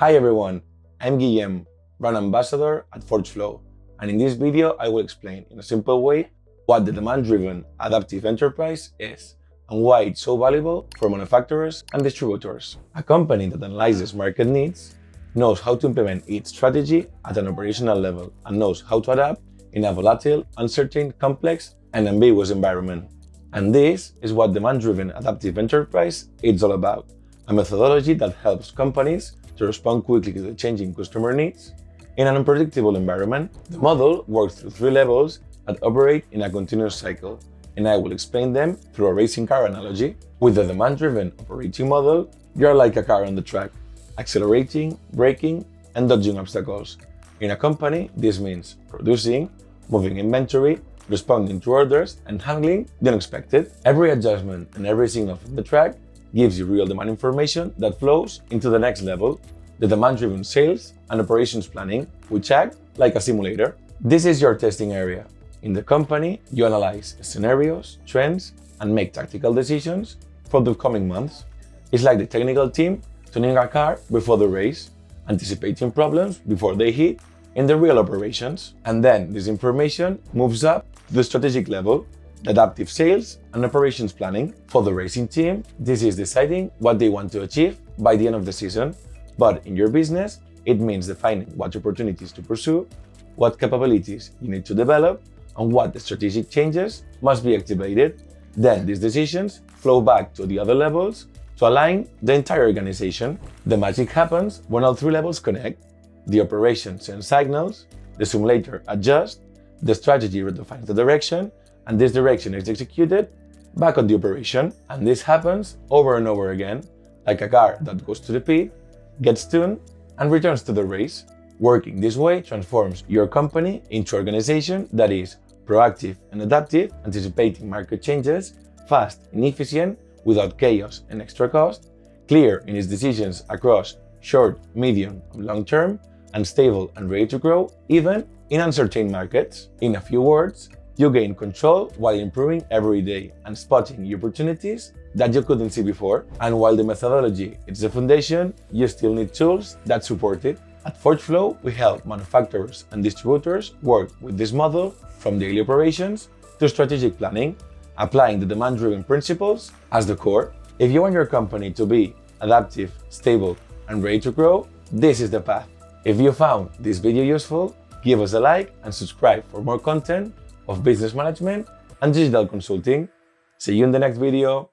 Hi everyone, I'm Guillem, brand ambassador at ForgeFlow, and in this video I will explain in a simple way what the demand-driven adaptive enterprise is and why it's so valuable for manufacturers and distributors. A company that analyzes market needs, knows how to implement its strategy at an operational level, and knows how to adapt in a volatile, uncertain, complex, and ambiguous environment. And this is what demand-driven adaptive enterprise is all about, a methodology that helps companies to respond quickly to the changing customer needs in an unpredictable environment. The model works through three levels that operate in a continuous cycle, and I will explain them through a racing car analogy. With the demand-driven operating model, you are like a car on the track, accelerating, braking, and dodging obstacles. In a company, this means producing, moving inventory, responding to orders, and handling the unexpected. Every adjustment and every signal from the track gives you real demand information that flows into the next level, the demand-driven sales and operations planning, which act like a simulator. This is your testing area. In the company, you analyze scenarios, trends, and make tactical decisions for the coming months. It's like the technical team tuning a car before the race, anticipating problems before they hit in the real operations. And then this information moves up to the strategic level, adaptive sales and operations planning. For the racing team, this is deciding what they want to achieve by the end of the season. But in your business, it means defining what opportunities to pursue, what capabilities you need to develop, and what strategic changes must be activated. Then these decisions flow back to the other levels to align the entire organization. The magic happens when all three levels connect. The operation sends signals, the simulator adjusts, the strategy redefines the direction, and this direction is executed back on the operation. And this happens over and over again, like a car that goes to the pit, gets tuned, and returns to the race. Working this way transforms your company into an organization that is proactive and adaptive, anticipating market changes, fast and efficient, without chaos and extra cost, clear in its decisions across short, medium, and long term, and stable and ready to grow, even in uncertain markets. In a few words, you gain control while improving every day and spotting new opportunities that you couldn't see before. And while the methodology is the foundation, you still need tools that support it. At ForgeFlow, we help manufacturers and distributors work with this model from daily operations to strategic planning, applying the demand-driven principles as the core. If you want your company to be adaptive, stable, and ready to grow, this is the path. If you found this video useful, give us a like and subscribe for more content of business management and digital consulting. See you in the next video.